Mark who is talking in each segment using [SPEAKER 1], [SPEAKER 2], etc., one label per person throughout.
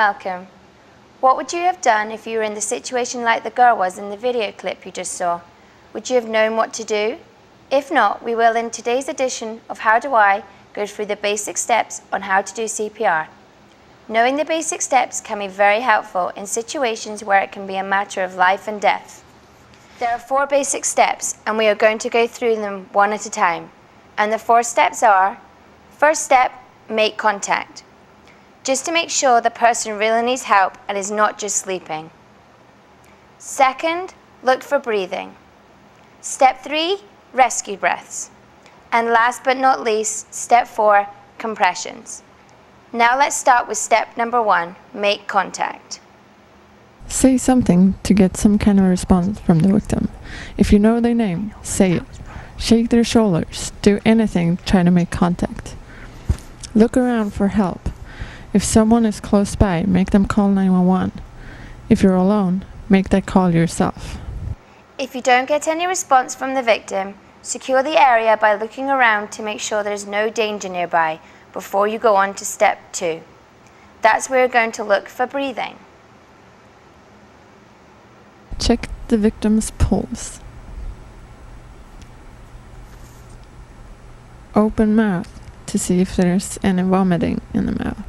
[SPEAKER 1] welcome. What would you have done if you were in the situation like the girl was in the video clip you just saw? Would you have known what to do? If not, we will in today's edition of How Do I go through the basic steps on how to do CPR. Knowing the basic steps can be very helpful in situations where it can be a matter of life and death. There are 4 basic steps and we are going to go through them one at a time. And the 4 steps are: first step, make contact. Just to make sure the person really needs help and is not just sleeping. Second, look for breathing. Step 3, rescue breaths. And last but not least, step 4, compressions. Now let's start with step number 1, make contact.
[SPEAKER 2] Say something to get some kind of response from the victim. If you know their name, say it. Shake their shoulders. Do anything to try to make contact. Look around for help. If someone is close by, make them call 911. If you're alone, make that call yourself.
[SPEAKER 1] If you don't get any response from the victim, secure the area by looking around to make sure there's no danger nearby before you go on to step 2. That's where you're going to look for breathing.
[SPEAKER 2] Check the victim's pulse. Open mouth to see if there's any vomiting in the mouth.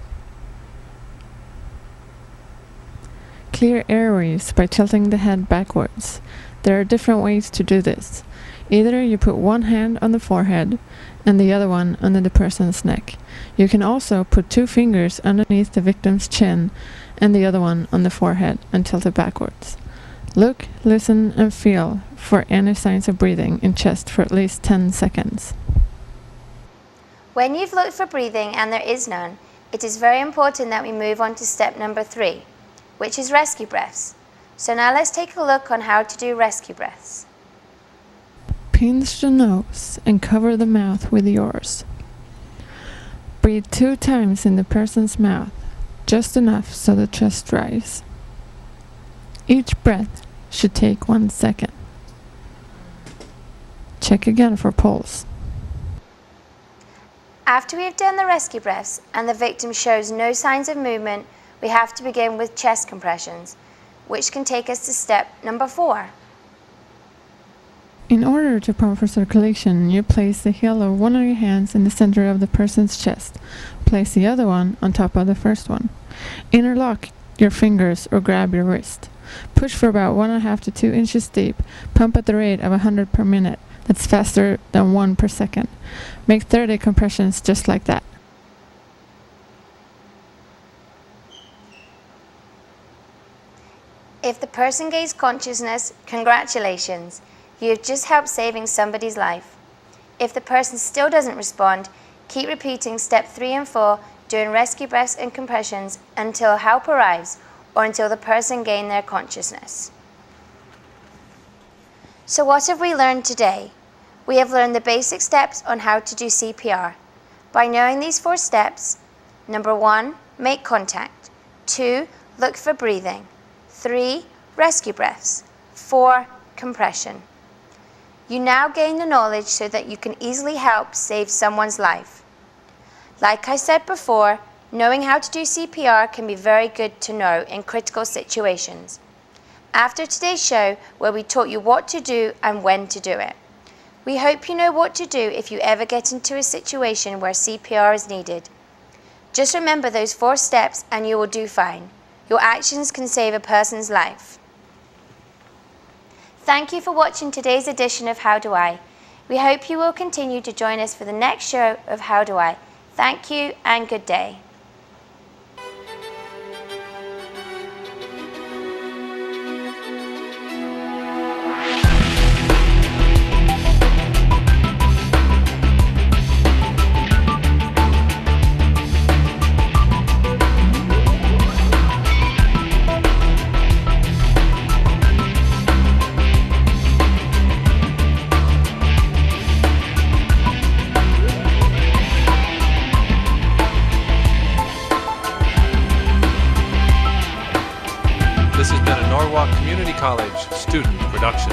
[SPEAKER 2] Clear airways by tilting the head backwards. There are different ways to do this. Either you put one hand on the forehead and the other one under the person's neck. You can also put 2 fingers underneath the victim's chin and the other one on the forehead and tilt it backwards. Look, listen, and feel for any signs of breathing in chest for at least 10 seconds.
[SPEAKER 1] When you've looked for breathing and there is none, it is very important that we move on to step number 3, which is rescue breaths. So now let's take a look on how to do rescue breaths.
[SPEAKER 2] Pinch the nose and cover the mouth with yours. Breathe 2 times in the person's mouth, just enough so the chest dries. Each breath should take 1 second. Check again for pulse.
[SPEAKER 1] After we have done the rescue breaths and the victim shows no signs of movement, we have to begin with chest compressions, which can take us to step number 4.
[SPEAKER 2] In order to pump for circulation, you place the heel of one of your hands in the center of the person's chest. Place the other one on top of the first one. Interlock your fingers or grab your wrist. Push for about 1.5 to 2 inches deep. Pump at the rate of 100 per minute. That's faster than 1 per second. Make 30 compressions just like that.
[SPEAKER 1] If the person gains consciousness, congratulations. You have just helped saving somebody's life. If the person still doesn't respond, keep repeating step 3 and 4, doing rescue breaths and compressions until help arrives or until the person gains their consciousness. So what have we learned today? We have learned the basic steps on how to do CPR. By knowing these 4 steps, number 1, make contact. 2, look for breathing. 3, rescue breaths. 4, compression. You now gain the knowledge so that you can easily help save someone's life. Like I said before, knowing how to do CPR can be very good to know in critical situations. After today's show, where we taught you what to do and when to do it. We hope you know what to do if you ever get into a situation where CPR is needed. Just remember those 4 steps and you will do fine. Your actions can save a person's life. Thank you for watching today's edition of How Do I? We hope you will continue to join us for the next show of How Do I? Thank you and good day.
[SPEAKER 3] This has been a Norwalk Community College student production.